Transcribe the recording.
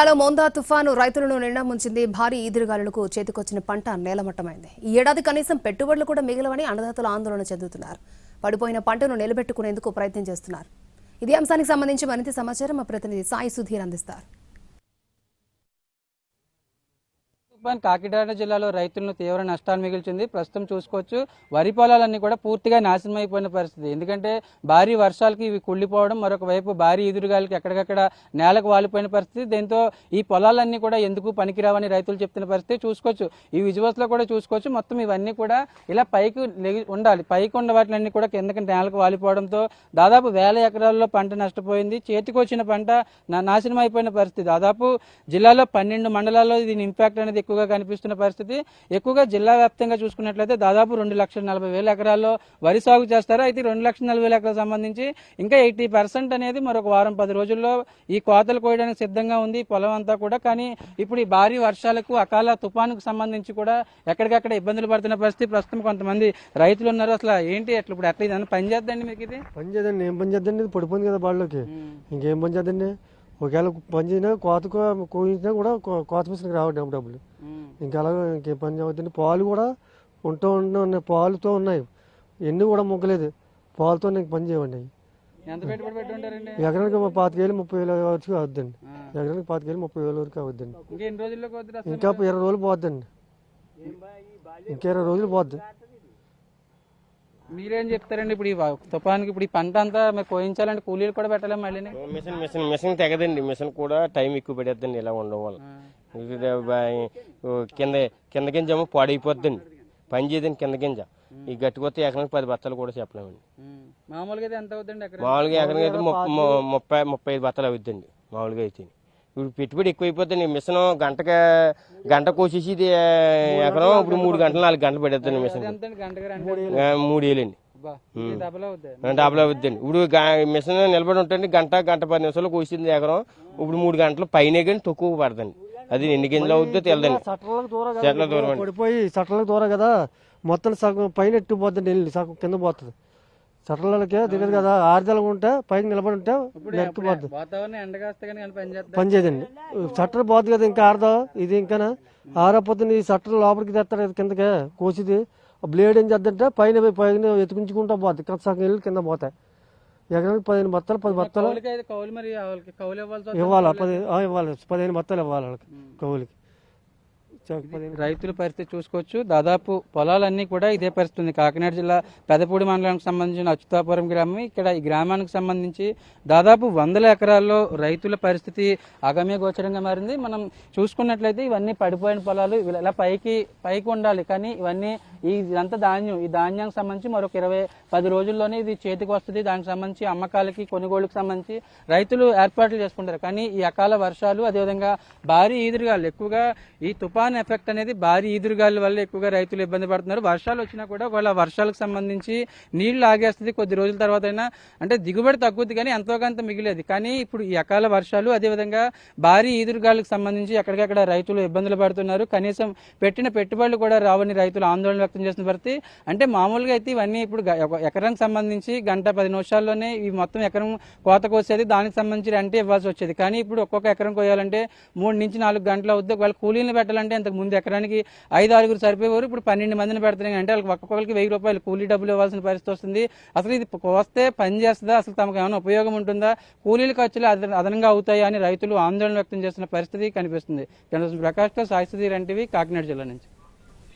జిల్లాలో మోందా తుఫాను రైతులను నిండా ముంచింది. భారీ ఈదురుగాలులకు చేతికొచ్చిన పంట నేలమట్టమైంది. ఈ ఏడాది కనీసం పెట్టుబడులు కూడా మిగలవని అన్నదాతలు ఆందోళన చెందుతున్నారు. పడిపోయిన పంటను నిలబెట్టుకునేందుకు ప్రయత్నం చేస్తున్నారు. ఇదే అంశానికి సంబంధించి మరింత సమాచారం మా ప్రతినిధి సాయి సుధీర్ అందిస్తారు. కాకినాడ జిల్లాలో రైతులను తీవ్ర నష్టాలు మిగిల్చింది. ప్రస్తుతం చూసుకోవచ్చు వరి పొలాలన్నీ కూడా పూర్తిగా నాశనం అయిపోయిన పరిస్థితి. ఎందుకంటే భారీ వర్షాలకి ఇవి కుళ్ళిపోవడం, మరొక వైపు భారీ ఎదురుగాలికి ఎక్కడికక్కడ నేలకు వాలిపోయిన పరిస్థితి. దీంతో ఈ పొలాలన్నీ కూడా ఎందుకు పనికిరావని రైతులు చెప్తున్న పరిస్థితి చూసుకోవచ్చు. ఈ విజువల్స్ లో కూడా చూసుకోవచ్చు. మొత్తం ఇవన్నీ కూడా ఇలా పైకి ఉండాలి, పైకి ఉన్న వాటిలన్నీ కూడా కిందకి నేలకు వాలిపోవడంతో దాదాపు 1000 ఎకరాల్లో పంట నష్టపోయింది. చేతికొచ్చిన పంట నాశనం అయిపోయిన పరిస్థితి. దాదాపు జిల్లాలో 12 మండలాల్లో దీని ఇంపాక్ట్ అనేది ఎక్కువగా కనిపిస్తున్న పరిస్థితి. ఎక్కువగా జిల్లా వ్యాప్తంగా చూసుకున్నట్లయితే దాదాపు 2,40,000 ఎకరాల్లో వరి సాగు చేస్తారు. అయితే 2,40,000 ఎకరాలకు సంబంధించి ఇంకా 80% అనేది మరొక వారం 10 రోజుల్లో ఈ కోతలు కోయడానికి సిద్ధంగా ఉంది పొలం అంతా కూడా. కానీ ఇప్పుడు ఈ భారీ వర్షాలకు అకాల తుఫానుకు సంబంధించి కూడా ఎక్కడికక్కడ ఇబ్బందులు పడుతున్న పరిస్థితి. ప్రస్తుతం కొంతమంది రైతులు ఉన్నారు. అసలు ఏంటి అట్లా ఇప్పుడు ఎట్లా ఇది పని చేద్దండి మీకు? ఇది పని చేద్దండి. ఏం పని చేద్దండి? పడిపోయింది కదా బాళ్ళకి, ఇంకేం పని చేద్దండి? ఒకవేళ పని చేసినా కోతకు కోయించినా కూడా కోత మిషన్కి రావడం డబ్బులు. ఇంకా అలాగే ఇంకేం పని చేయవద్దండి. పాలు కూడా ఉన్నాయి, పాలుతో ఉన్నాయి. ఎన్ని కూడా మొగ్గలేదు, పాలతో నీకు పని చేయవండి. ఎకరానికి 25,000 30,000 వరకు అవుద్దండి. ఎకరానికి 25,000 30,000 వరకు అవుద్దండి. ఇంకా 20 రోజులు పోద్దండి. ఇంకా 20 రోజులు పోద్ది. మీరేం చెప్తారండి? ఇప్పుడు ఈ తుఫానికి ఇప్పుడు ఈ పంట అంతా మీరు కోయించాలంటే కూలీలు కూడా పెట్టలేము. మళ్ళీ మిషన్ తెగదండి. మిషన్ కూడా టైం ఎక్కువ పడేద్దండి ఇలా ఉండడం వల్ల. కింద గింజ పాడైపోద్దండి, పని చేయదండి కింద గింజ. ఈ గట్టుకొస్తే ఎకరానికి 10 బత్తాలు కూడా చెప్పలేమండి. మామూలుగా అయితే ఎంత అవుతుందండి? మామూలుగా ఎకరానికి అయితే 35 బత్తాలు అవుద్దండి మామూలుగా అయితే. ఇప్పుడు పెట్టుబడి ఎక్కువైపోతుంది. మిషన్ గంట కోసేసి ఇది ఎకరం ఇప్పుడు 3 గంటలు 4 గంటలు పడేద్దండి మిషన్. 3 వేలండి, డబుల్ అవుద్దండి. ఇప్పుడు మిషన్ నిలబడి ఉంటుంది గంట 10 నిమిషాలు కోసింది ఎకరం. ఇప్పుడు 3 గంటలు పైన కానీ తక్కువ పడదండి. అది ఎన్ని గింజలు అవుద్దో తెలదండి. చెట్ల దూరం పడిపోయి సట్లకు దూరం కదా, మొత్తం సగం పైన ఎట్టుకుపోద్దండి, వెళ్ళి సగం కింద పోతుంది. సటర్లకే దిగదు కదా, ఆరుదలుగా ఉంటే పైకి నిలబడి ఉంటే నెక్కిపోద్ది, పని చేయదండి. సట్టర్ పోద్ది కదా, ఇంకా ఆరదాం ఇది ఇంకా ఆరపోతుంది. ఈ సట్టర్ లోపలికి తెస్తాడు కిందకే కోసిది. బ్లేడ్ ఏం చేద్దంటే పైన ఎత్తుకుంచుకుంటా పోద్ది, సగం వెళ్ళి కింద పోతాయి. ఎకరానికి 15 బత్తాలు 10 బత్తాలు ఇవ్వాలి. ఇవ్వాలి 15 బత్తాలు ఇవ్వాలి వాళ్ళకి కౌలుకి. రైతుల పరిస్థితి చూసుకోవచ్చు. దాదాపు పొలాలన్నీ కూడా ఇదే పరిస్థితి ఉంది. కాకినాడ జిల్లా పెదపూడి మండలానికి సంబంధించిన అచ్యుతాపురం గ్రామం. ఇక్కడ ఈ గ్రామానికి సంబంధించి దాదాపు 100 ఎకరాల్లో రైతుల పరిస్థితి అగమ్య గోచరంగా మారింది. మనం చూసుకున్నట్లయితే ఇవన్నీ పడిపోయిన పొలాలు ఇలా పైకి ఉండాలి, కానీ ఇవన్నీ ఇదంతా ధాన్యం. ఈ ధాన్యానికి సంబంధించి మరొక 20-10 రోజుల్లోనే ఇది చేతికి వస్తుంది. దానికి సంబంధించి అమ్మకాలకి కొనుగోలుకు సంబంధించి రైతులు ఏర్పాట్లు చేసుకుంటారు. కానీ ఈ అకాల వర్షాలు, అదేవిధంగా భారీ ఈదురుగాలు, ఎక్కువగా ఈ తుఫాన్ ఎఫెక్ట్ అనేది భారీ ఈదురుగాల వల్ల ఎక్కువగా రైతులు ఇబ్బంది పడుతున్నారు. వర్షాలు వచ్చినా కూడా వాళ్ళ వర్షాలకు సంబంధించి నీళ్లు ఆగేస్తుంది. కొద్ది రోజుల తర్వాత అయినా అంటే దిగుబడి తగ్గుద్ది, కానీ ఎంతో కొంత మిగిలేదు. కానీ ఇప్పుడు ఈ అకాల వర్షాలు, అదేవిధంగా భారీ ఈదురుగాలకు సంబంధించి ఎక్కడికక్కడ రైతులు ఇబ్బందులు పడుతున్నారు. కనీసం పెట్టిన పెట్టుబడులు కూడా రావని రైతులు ఆందోళన వ్యక్తం చేస్తున్న పరిస్థితి. అంటే మామూలుగా అయితే ఇవన్నీ ఇప్పుడు ఎకరానికి సంబంధించి గంట 10 నిమిషాల్లోనే ఈ మొత్తం ఎకరం కోత కోసేది, దానికి సంబంధించి రెంటే ఇవ్వాల్సి వచ్చేది. కానీ ఇప్పుడు ఒక్కొక్క ఎకరం కోయాలంటే 3 నుంచి 4 గంటలు అవుద్ది. ఒకవేళ కూలీలు పెట్టాలంటే ఇంతకు ముందు ఎకరానికి 5-6 సరిపోయేవారు, ఇప్పుడు 12 మందిని పెడుతున్నాయి. అంటే వాళ్ళకి ఒక్కొక్కరికి 1000 రూపాయలు కూలీ డబ్బులు ఇవ్వాల్సిన పరిస్థితి వస్తుంది. అసలు ఇది కోస్తే పని చేస్తుందా, అసలు తమకు ఏమైనా ఉపయోగం ఉంటుందా, కూలీల ఖర్చులు అదనంగా అవుతాయా అని రైతులు ఆందోళన వ్యక్తం చేస్తున్న పరిస్థితి కనిపిస్తుంది. ప్రకాష్ తో సాయి సుధీర్, ఎన్టీవీ, కాకినాడ జిల్లా నుంచి.